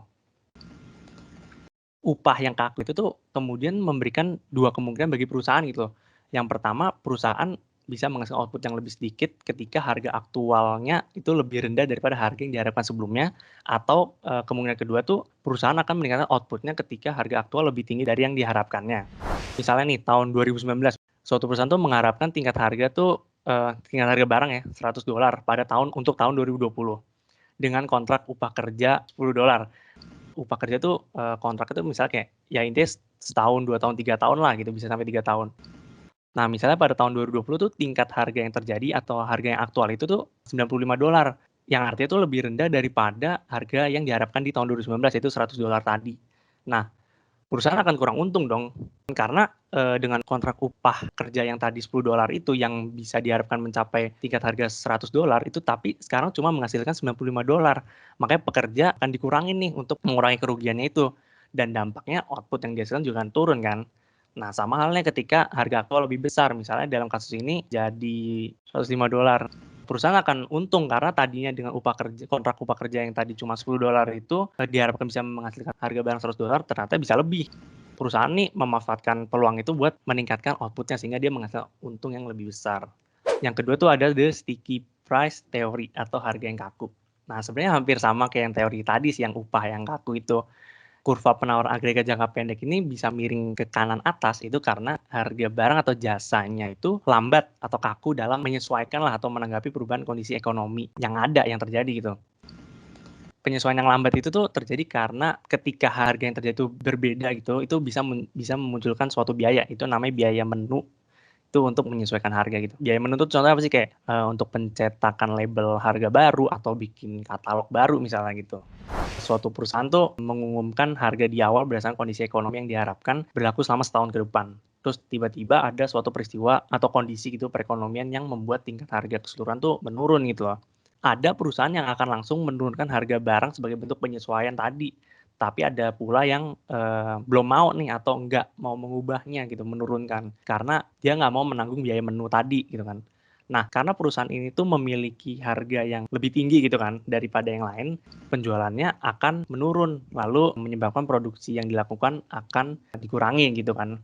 Upah yang kaku itu tuh kemudian memberikan 2 kemungkinan bagi perusahaan gitu loh. Yang pertama, perusahaan bisa menghasilkan output yang lebih sedikit ketika harga aktualnya itu lebih rendah daripada harga yang diharapkan sebelumnya, atau kemungkinan kedua tuh perusahaan akan meningkatkan outputnya ketika harga aktual lebih tinggi dari yang diharapkannya. Misalnya nih tahun 2019, suatu perusahaan tuh mengharapkan tingkat harga tuh tingkat harga barang ya $100 pada tahun 2020 dengan kontrak upah kerja $10. Upah kerja tuh kontrak itu misalnya kayak ya intinya setahun, 2 tahun, 3 tahun lah gitu, bisa sampai 3 tahun. Nah, misalnya pada tahun 2020 tuh tingkat harga yang terjadi atau harga yang aktual itu tuh $95, yang artinya tuh lebih rendah daripada harga yang diharapkan di tahun 2019 yaitu $100 tadi. Nah, perusahaan akan kurang untung dong, karena dengan kontrak upah kerja yang tadi $10 itu yang bisa diharapkan mencapai tingkat harga $100 itu, tapi sekarang cuma menghasilkan $95. Makanya pekerja akan dikurangin nih untuk mengurangi kerugiannya itu, dan dampaknya output yang dihasilkan juga akan turun kan. Nah, sama halnya ketika harga aktual lebih besar, misalnya dalam kasus ini jadi $105. Perusahaan akan untung karena tadinya dengan kontrak upah kerja yang tadi cuma $10 itu diharapkan bisa menghasilkan harga barang $100, ternyata bisa lebih. Perusahaan nih memanfaatkan peluang itu buat meningkatkan outputnya sehingga dia menghasilkan untung yang lebih besar. Yang kedua tuh ada the sticky price theory atau harga yang kaku. Nah, sebenarnya hampir sama kayak yang teori tadi sih, yang upah yang kaku itu. Kurva penawaran agregat jangka pendek ini bisa miring ke kanan atas itu karena harga barang atau jasanya itu lambat atau kaku dalam menyesuaikan lah atau menanggapi perubahan kondisi ekonomi yang ada, yang terjadi gitu. Penyesuaian yang lambat itu tuh terjadi karena ketika harga yang terjadi itu berbeda gitu, itu bisa memunculkan suatu biaya, itu namanya biaya menu itu untuk menyesuaikan harga gitu. Biaya menu itu contohnya apa sih kayak untuk pencetakan label harga baru atau bikin katalog baru misalnya gitu. Suatu perusahaan tuh mengumumkan harga di awal berdasarkan kondisi ekonomi yang diharapkan berlaku selama setahun ke depan. Terus tiba-tiba ada suatu peristiwa atau kondisi gitu perekonomian yang membuat tingkat harga keseluruhan tuh menurun gitu loh. Ada perusahaan yang akan langsung menurunkan harga barang sebagai bentuk penyesuaian tadi. Tapi ada pula yang belum mau nih atau nggak mau mengubahnya gitu, menurunkan. Karena dia nggak mau menanggung biaya menu tadi gitu kan. Nah, karena perusahaan ini tuh memiliki harga yang lebih tinggi gitu kan daripada yang lain, penjualannya akan menurun, lalu menyebabkan produksi yang dilakukan akan dikurangi gitu kan.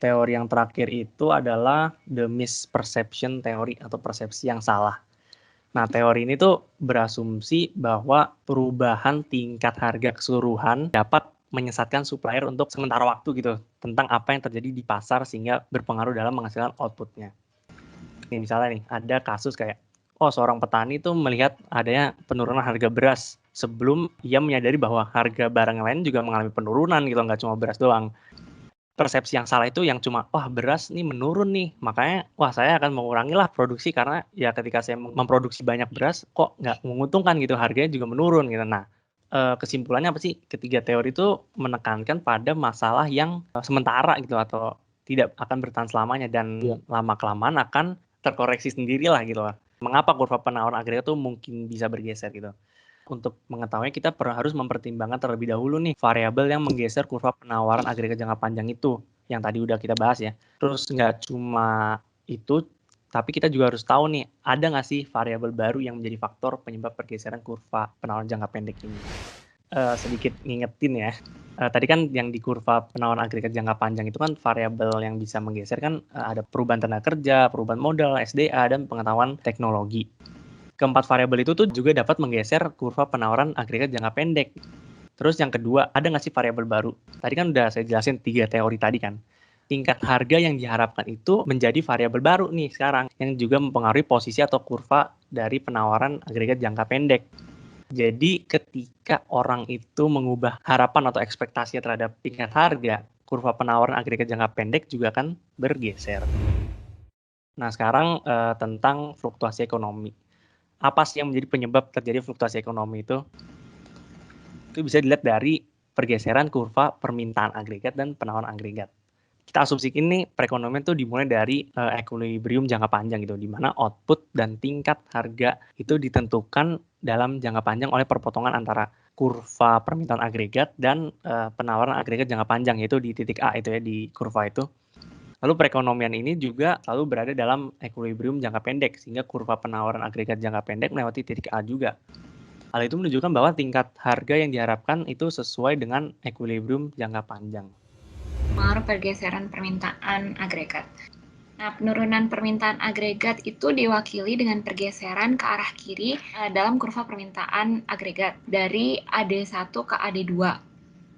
Teori yang terakhir itu adalah the misperception theory atau persepsi yang salah. Nah, teori ini tuh berasumsi bahwa perubahan tingkat harga keseluruhan dapat menyesatkan supplier untuk sementara waktu gitu tentang apa yang terjadi di pasar sehingga berpengaruh dalam menghasilkan outputnya. Nih misalnya nih, ada kasus kayak, oh seorang petani tuh melihat adanya penurunan harga beras sebelum ia menyadari bahwa harga barang yang lain juga mengalami penurunan gitu, nggak cuma beras doang. Persepsi yang salah itu yang cuma, wah beras nih menurun nih, makanya wah saya akan mengurangi lah produksi karena ya ketika saya memproduksi banyak beras kok nggak menguntungkan gitu, harganya juga menurun gitu. Nah, kesimpulannya apa sih? Ketiga teori itu menekankan pada masalah yang sementara gitu atau tidak akan bertahan selamanya dan lama-kelamaan akan terkoreksi sendirilah gitu lah. Mengapa kurva penawaran agregat itu mungkin bisa bergeser gitu? Untuk mengetahuinya kita harus mempertimbangkan terlebih dahulu nih variabel yang menggeser kurva penawaran agregat jangka panjang itu yang tadi udah kita bahas ya. Terus nggak cuma itu, tapi kita juga harus tahu nih ada nggak sih variabel baru yang menjadi faktor penyebab pergeseran kurva penawaran jangka pendek ini. Sedikit ngingetin ya, tadi kan yang di kurva penawaran agregat jangka panjang itu kan variabel yang bisa menggeser kan ada perubahan tenaga kerja, perubahan modal, SDA, dan pengetahuan teknologi. Keempat variabel itu tuh juga dapat menggeser kurva penawaran agregat jangka pendek. Terus yang kedua, ada nggak sih variabel baru? Tadi kan udah saya jelasin 3 teori tadi kan. Tingkat harga yang diharapkan itu menjadi variabel baru nih sekarang, yang juga mempengaruhi posisi atau kurva dari penawaran agregat jangka pendek. Jadi ketika orang itu mengubah harapan atau ekspektasi terhadap tingkat harga, kurva penawaran agregat jangka pendek juga akan bergeser. Nah sekarang tentang fluktuasi ekonomi. Apa sih yang menjadi penyebab terjadi fluktuasi ekonomi itu? Itu bisa dilihat dari pergeseran kurva permintaan agregat dan penawaran agregat. Kita asumsikan nih perekonomian itu dimulai dari equilibrium jangka panjang gitu, di mana output dan tingkat harga itu ditentukan dalam jangka panjang oleh perpotongan antara kurva permintaan agregat dan penawaran agregat jangka panjang, yaitu di titik A itu ya, di kurva itu. Lalu perekonomian ini juga selalu berada dalam equilibrium jangka pendek, sehingga kurva penawaran agregat jangka pendek melewati titik A juga. Hal itu menunjukkan bahwa tingkat harga yang diharapkan itu sesuai dengan equilibrium jangka panjang. Pengaruh pergeseran permintaan agregat. Nah, penurunan permintaan agregat itu diwakili dengan pergeseran ke arah kiri dalam kurva permintaan agregat dari AD1 ke AD2.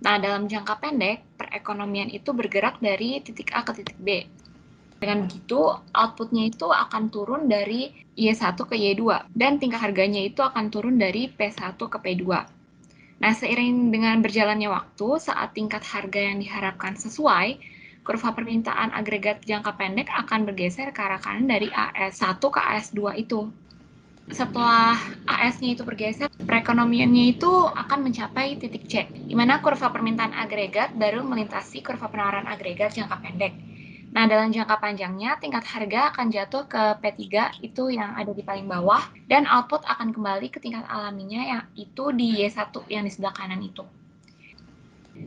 Nah, dalam jangka pendek, perekonomian itu bergerak dari titik A ke titik B. Dengan begitu, outputnya itu akan turun dari Y1 ke Y2, dan tingkat harganya itu akan turun dari P1 ke P2. Nah, seiring dengan berjalannya waktu, saat tingkat harga yang diharapkan sesuai, kurva permintaan agregat jangka pendek akan bergeser ke arah kanan dari AS1 ke AS2 itu. Setelah AS-nya itu bergeser, perekonomiannya itu akan mencapai titik C, di mana kurva permintaan agregat baru melintasi kurva penawaran agregat jangka pendek. Nah, dalam jangka panjangnya, tingkat harga akan jatuh ke P3, itu yang ada di paling bawah, dan output akan kembali ke tingkat alaminya, yang itu di Y1, yang di sebelah kanan itu.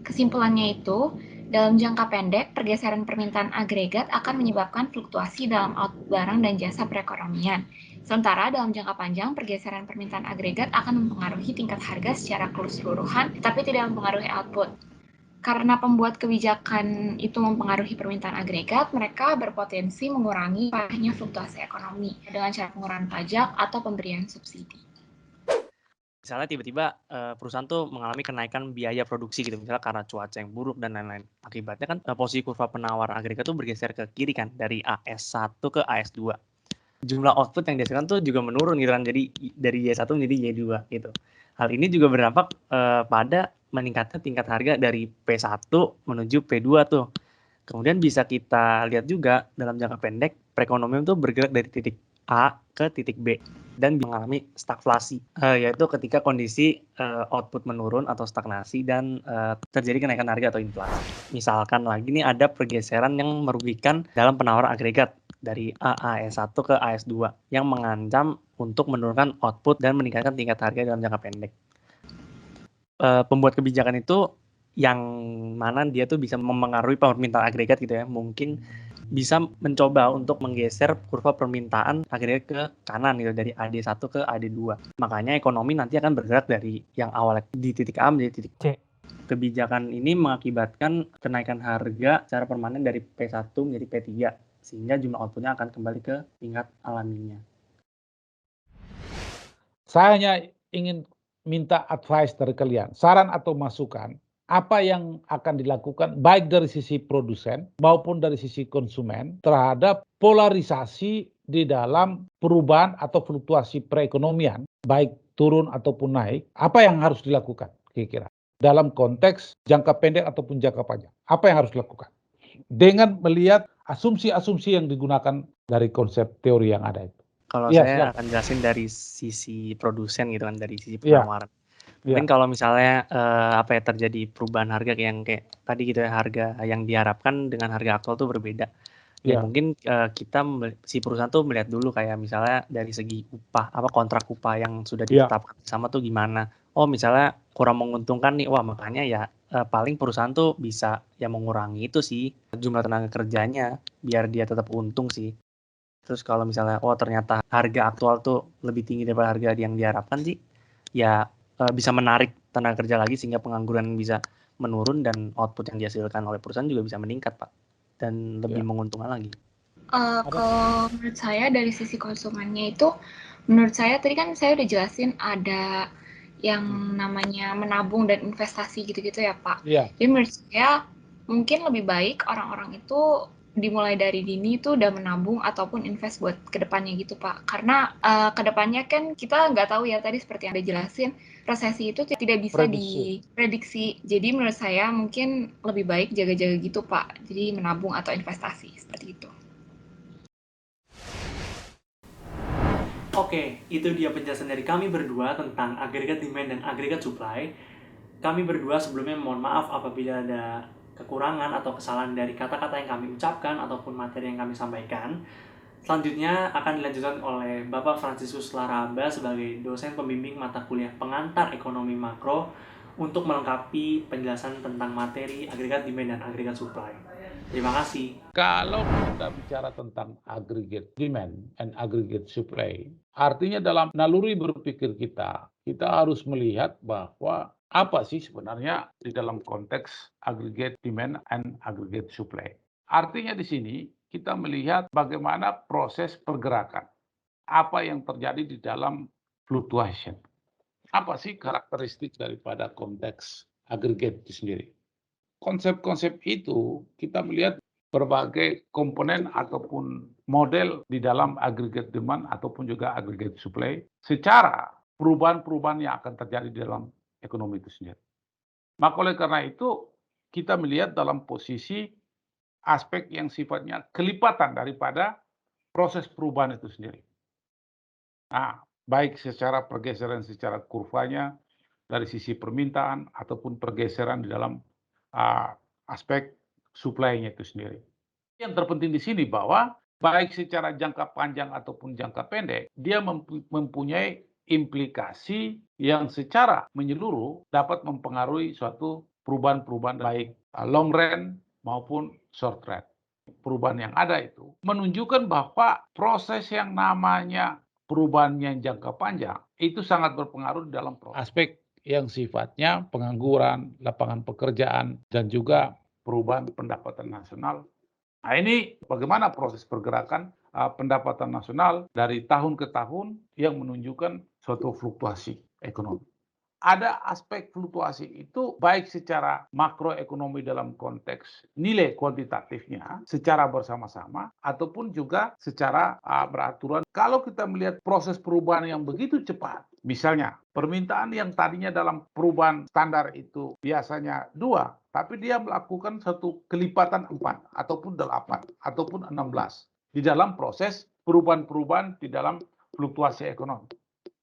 Kesimpulannya itu, dalam jangka pendek, pergeseran permintaan agregat akan menyebabkan fluktuasi dalam output barang dan jasa perekonomian. Sementara dalam jangka panjang, pergeseran permintaan agregat akan mempengaruhi tingkat harga secara keseluruhan, tapi tidak mempengaruhi output. Karena pembuat kebijakan itu mempengaruhi permintaan agregat, mereka berpotensi mengurangi parahnya fluktuasi ekonomi dengan cara pengurangan pajak atau pemberian subsidi. Misalnya tiba-tiba perusahaan tuh mengalami kenaikan biaya produksi gitu, misalnya karena cuaca yang buruk dan lain-lain. Akibatnya kan posisi kurva penawar agregat tuh bergeser ke kiri kan, dari AS1 ke AS2. Jumlah output yang dihasilkan tuh juga menurun gitu kan, jadi dari Y1 menjadi Y2 gitu. Hal ini juga berdampak pada meningkatnya tingkat harga dari P1 menuju P2 tuh. Kemudian bisa kita lihat juga dalam jangka pendek, perekonomian tuh bergerak dari titik A ke titik B dan mengalami stagflasi, yaitu ketika kondisi output menurun atau stagnasi dan terjadi kenaikan harga atau inflasi. Misalkan lagi nih ada pergeseran yang merugikan dalam penawaran agregat dari AS1 ke AS2 yang mengancam untuk menurunkan output dan meningkatkan tingkat harga dalam jangka pendek. Pembuat kebijakan itu yang mana dia tuh bisa mempengaruhi permintaan agregat gitu ya, mungkin bisa mencoba untuk menggeser kurva permintaan agregat ke kanan gitu, dari AD1 ke AD2. Makanya ekonomi nanti akan bergerak dari yang awalnya di titik A menjadi titik C. Kebijakan ini mengakibatkan kenaikan harga secara permanen dari P1 menjadi P3, sehingga jumlah outputnya akan kembali ke tingkat alaminya. Saya hanya ingin minta advice dari kalian, saran atau masukan, apa yang akan dilakukan baik dari sisi produsen maupun dari sisi konsumen terhadap polarisasi di dalam perubahan atau fluktuasi perekonomian, baik turun ataupun naik, apa yang harus dilakukan kira-kira dalam konteks jangka pendek ataupun jangka panjang, apa yang harus dilakukan dengan melihat asumsi-asumsi yang digunakan dari konsep teori yang ada itu. Kalau Iya, saya silakan. akan jelasin dari sisi produsen gitu kan, dari sisi Iya, penawaran. iya. Mungkin kalau misalnya apa ya, terjadi perubahan harga yang kayak tadi gitu ya, harga yang diharapkan dengan harga aktual tuh berbeda. Ya Iya. mungkin si perusahaan tuh melihat dulu kayak misalnya dari segi upah, kontrak upah yang sudah Iya. ditetapkan sama tuh gimana. Oh misalnya kurang menguntungkan nih, wah makanya ya paling perusahaan tuh bisa ya mengurangi itu sih jumlah tenaga kerjanya biar dia tetap untung sih. Terus kalau misalnya ternyata harga aktual tuh lebih tinggi daripada harga yang diharapkan sih, ya bisa menarik tenaga kerja lagi sehingga pengangguran bisa menurun dan output yang dihasilkan oleh perusahaan juga bisa meningkat, Pak, dan lebih menguntungkan lagi. Kalau menurut saya dari sisi konsumennya itu, menurut saya tadi kan saya udah jelasin ada yang namanya menabung dan investasi gitu-gitu ya Pak. Iya. Jadi menurut saya mungkin lebih baik orang-orang itu dimulai dari dini itu udah menabung ataupun invest buat kedepannya gitu Pak. Karena kedepannya kan kita nggak tahu ya, tadi seperti yang Anda jelasin, resesi itu tidak bisa diprediksi. Jadi menurut saya mungkin lebih baik jaga-jaga gitu Pak. Jadi menabung atau investasi seperti itu. Oke, itu dia penjelasan dari kami berdua tentang agregat demand dan agregat supply. Kami berdua sebelumnya mohon maaf apabila ada kekurangan atau kesalahan dari kata-kata yang kami ucapkan ataupun materi yang kami sampaikan. Selanjutnya akan dilanjutkan oleh Bapak Fransiskus Laraba sebagai dosen pembimbing mata kuliah pengantar ekonomi makro untuk melengkapi penjelasan tentang materi agregat demand dan agregat supply. Terima kasih. Kalau kita bicara tentang aggregate demand and aggregate supply, artinya dalam naluri berpikir kita harus melihat bahwa apa sih sebenarnya di dalam konteks aggregate demand and aggregate supply. Artinya di sini kita melihat bagaimana proses pergerakan, apa yang terjadi di dalam fluctuation. Apa sih karakteristik daripada konteks aggregate itu sendiri? Konsep-konsep itu kita melihat berbagai komponen ataupun model di dalam aggregate demand ataupun juga aggregate supply secara perubahan-perubahan yang akan terjadi di dalam ekonomi itu sendiri. Maka oleh karena itu kita melihat dalam posisi aspek yang sifatnya kelipatan daripada proses perubahan itu sendiri. Nah, baik secara pergeseran secara kurvanya dari sisi permintaan ataupun pergeseran di dalam aspek supply-nya itu sendiri. Yang terpenting di sini bahwa baik secara jangka panjang ataupun jangka pendek, dia mempunyai implikasi yang secara menyeluruh dapat mempengaruhi suatu perubahan-perubahan baik long run maupun short run. Perubahan yang ada itu menunjukkan bahwa proses yang namanya perubahan yang jangka panjang itu sangat berpengaruh dalam aspek yang sifatnya pengangguran, lapangan pekerjaan, dan juga perubahan pendapatan nasional. Nah, ini bagaimana proses pergerakan pendapatan nasional dari tahun ke tahun yang menunjukkan suatu fluktuasi ekonomi. Ada aspek fluktuasi itu baik secara makroekonomi dalam konteks nilai kuantitatifnya secara bersama-sama ataupun juga secara beraturan. Kalau kita melihat proses perubahan yang begitu cepat, misalnya permintaan yang tadinya dalam perubahan standar itu biasanya 2, tapi dia melakukan satu kelipatan 4 ataupun 8 ataupun 16 di dalam proses perubahan-perubahan di dalam fluktuasi ekonomi.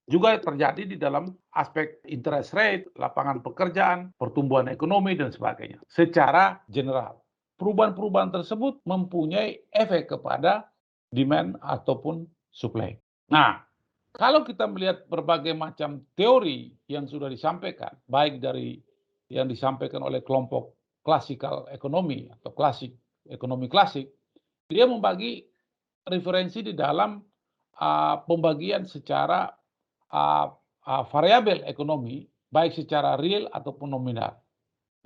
Juga terjadi di dalam aspek interest rate, lapangan pekerjaan, pertumbuhan ekonomi, dan sebagainya. Secara general, perubahan-perubahan tersebut mempunyai efek kepada demand ataupun supply. Nah, kalau kita melihat berbagai macam teori yang sudah disampaikan, baik dari yang disampaikan oleh kelompok klasikal ekonomi atau ekonomi klasik, dia membagi referensi di dalam pembagian secara variabel ekonomi, baik secara real ataupun nominal.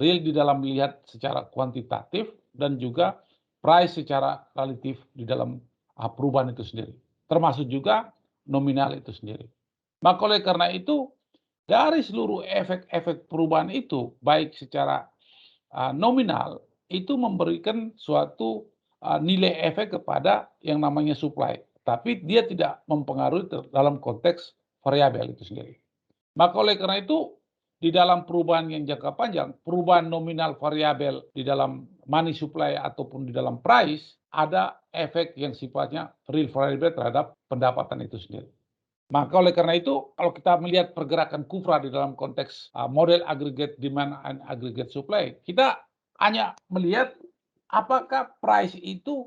Real di dalam melihat secara kuantitatif dan juga price secara relatif di dalam perubahan itu sendiri. Termasuk juga nominal itu sendiri. Maka oleh karena itu, dari seluruh efek-efek perubahan itu, baik secara nominal, itu memberikan suatu nilai efek kepada yang namanya supply. Tapi dia tidak mempengaruhi dalam konteks variabel itu sendiri. Maka oleh karena itu, di dalam perubahan yang jangka panjang, perubahan nominal variabel di dalam money supply ataupun di dalam price, ada efek yang sifatnya real variable terhadap pendapatan itu sendiri. Maka oleh karena itu, kalau kita melihat pergerakan kufra di dalam konteks model aggregate demand and aggregate supply, kita hanya melihat apakah price itu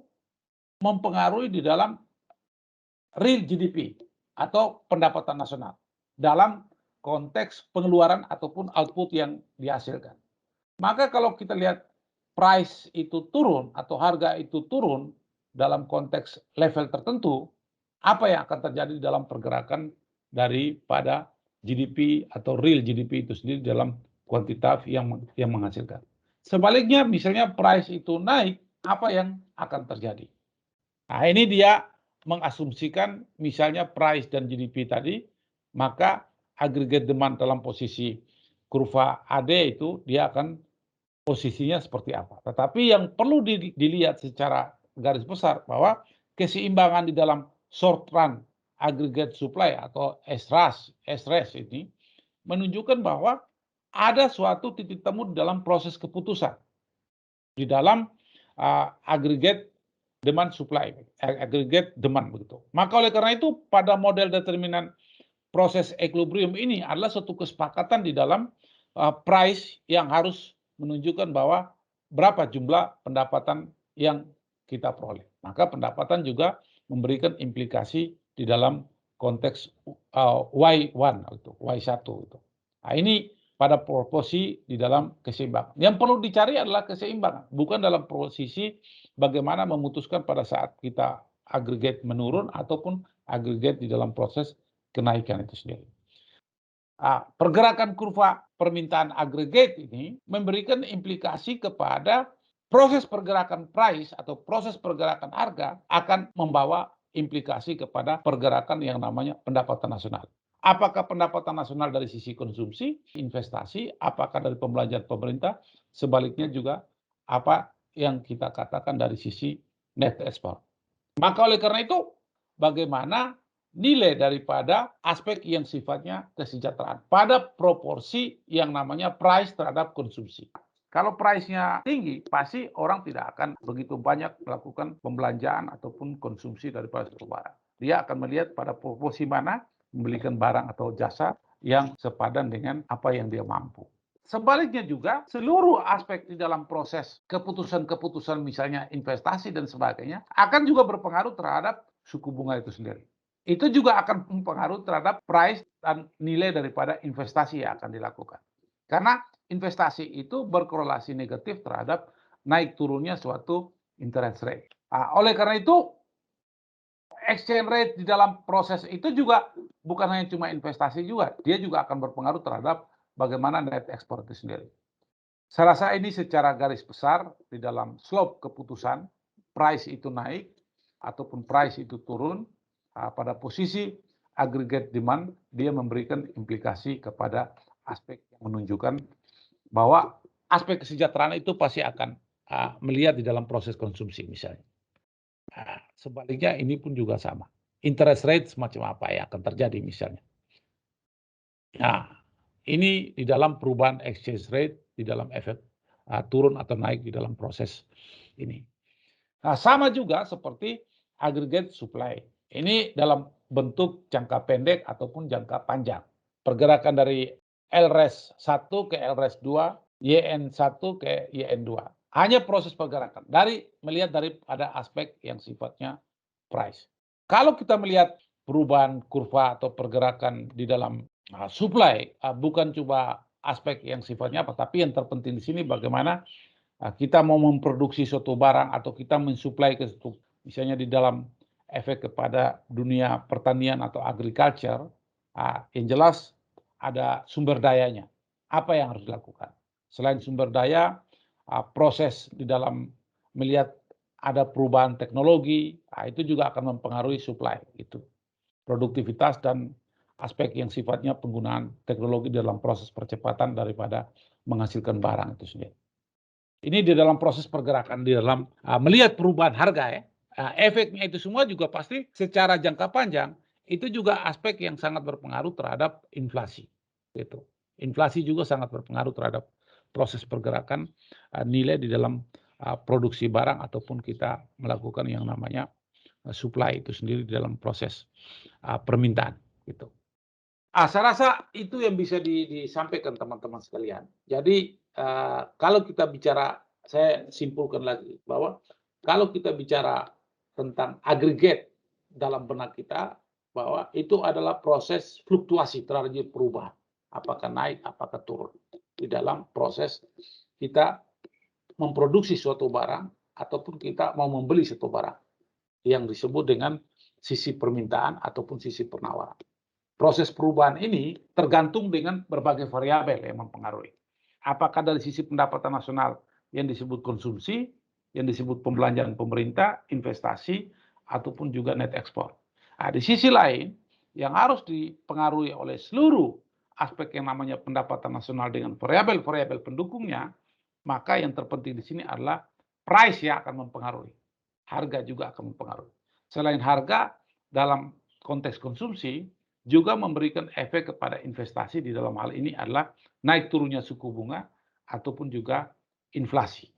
mempengaruhi di dalam real GDP atau pendapatan nasional dalam konteks pengeluaran ataupun output yang dihasilkan. Maka kalau kita lihat price itu turun atau harga itu turun dalam konteks level tertentu, apa yang akan terjadi dalam pergerakan daripada GDP atau real GDP itu sendiri dalam kuantitatif yang menghasilkan. Sebaliknya, misalnya price itu naik, apa yang akan terjadi? Nah, ini dia mengasumsikan misalnya price dan GDP tadi, maka aggregate demand dalam posisi kurva AD itu dia akan posisinya seperti apa. Tetapi yang perlu dilihat secara garis besar bahwa keseimbangan di dalam short run aggregate supply atau SRAS ini menunjukkan bahwa ada suatu titik temu dalam proses keputusan di dalam aggregate demand supply, aggregate demand begitu. Maka oleh karena itu pada model determinan proses equilibrium ini adalah suatu kesepakatan di dalam price yang harus menunjukkan bahwa berapa jumlah pendapatan yang kita peroleh. Maka pendapatan juga memberikan implikasi di dalam konteks Y1 atau Y1 itu. Nah, ini pada proporsi di dalam keseimbangan. Yang perlu dicari adalah keseimbangan, bukan dalam posisi bagaimana memutuskan pada saat kita agregat menurun ataupun agregat di dalam proses kenaikan itu sendiri. Pergerakan kurva permintaan agregat ini memberikan implikasi kepada proses pergerakan price atau proses pergerakan harga akan membawa implikasi kepada pergerakan yang namanya pendapatan nasional. Apakah pendapatan nasional dari sisi konsumsi, investasi, apakah dari pembelanjaan pemerintah, sebaliknya juga apa yang kita katakan dari sisi net export. Maka oleh karena itu, bagaimana nilai daripada aspek yang sifatnya kesejahteraan pada proporsi yang namanya price terhadap konsumsi. Kalau price-nya tinggi, pasti orang tidak akan begitu banyak melakukan pembelanjaan ataupun konsumsi daripada suatu barang. Dia akan melihat pada proporsi mana membelikan barang atau jasa yang sepadan dengan apa yang dia mampu. Sebaliknya juga, seluruh aspek di dalam proses keputusan-keputusan misalnya investasi dan sebagainya akan juga berpengaruh terhadap suku bunga itu sendiri. Itu juga akan mempengaruhi terhadap price dan nilai daripada investasi yang akan dilakukan. Karena investasi itu berkorelasi negatif terhadap naik turunnya suatu interest rate. Oleh karena itu, exchange rate di dalam proses itu juga bukan hanya cuma investasi juga, dia juga akan berpengaruh terhadap bagaimana net ekspor itu sendiri. Saya rasa ini secara garis besar di dalam slope keputusan, price itu naik ataupun price itu turun, pada posisi aggregate demand, dia memberikan implikasi kepada aspek yang menunjukkan bahwa aspek kesejahteraan itu pasti akan melihat di dalam proses konsumsi misalnya. Sebaliknya ini pun juga sama. Interest rate semacam apa yang akan terjadi misalnya. Nah, ini di dalam perubahan exchange rate, di dalam efek turun atau naik di dalam proses ini. Nah, sama juga seperti aggregate supply. Ini dalam bentuk jangka pendek ataupun jangka panjang. Pergerakan dari LRES 1 ke LRES 2, YN1 ke YN2. Hanya proses pergerakan. Melihat daripada aspek yang sifatnya price. Kalau kita melihat perubahan kurva atau pergerakan di dalam supply, bukan cuma aspek yang sifatnya apa, tapi yang terpenting di sini bagaimana kita mau memproduksi suatu barang atau kita mensuplai ke situ, misalnya di dalam efek kepada dunia pertanian atau agriculture, yang jelas ada sumber dayanya. Apa yang harus dilakukan? Selain sumber daya, proses di dalam melihat ada perubahan teknologi, itu juga akan mempengaruhi supply itu. Produktivitas dan aspek yang sifatnya penggunaan teknologi dalam proses percepatan daripada menghasilkan barang itu sendiri. Ini di dalam proses pergerakan, di dalam melihat perubahan harga ya. Efeknya itu semua juga pasti secara jangka panjang itu juga aspek yang sangat berpengaruh terhadap inflasi. Gitu. Inflasi juga sangat berpengaruh terhadap proses pergerakan nilai di dalam produksi barang ataupun kita melakukan yang namanya supply itu sendiri di dalam proses permintaan. Gitu. Saya rasa itu yang bisa disampaikan teman-teman sekalian. Jadi kalau kita bicara, saya simpulkan lagi bahwa kalau kita bicara tentang agregat dalam benak kita, bahwa itu adalah proses fluktuasi terjadi perubahan. Apakah naik, apakah turun. Di dalam proses kita memproduksi suatu barang ataupun kita mau membeli suatu barang. Yang disebut dengan sisi permintaan ataupun sisi penawaran. Proses perubahan ini tergantung dengan berbagai variabel yang mempengaruhi. Apakah dari sisi pendapatan nasional yang disebut konsumsi, yang disebut pembelanjaan pemerintah, investasi, ataupun juga net ekspor. Di sisi lain, yang harus dipengaruhi oleh seluruh aspek yang namanya pendapatan nasional dengan variabel-variabel pendukungnya, maka yang terpenting di sini adalah price yang akan mempengaruhi. Harga juga akan mempengaruhi. Selain harga, dalam konteks konsumsi, juga memberikan efek kepada investasi. Di dalam hal ini adalah naik turunnya suku bunga ataupun juga inflasi.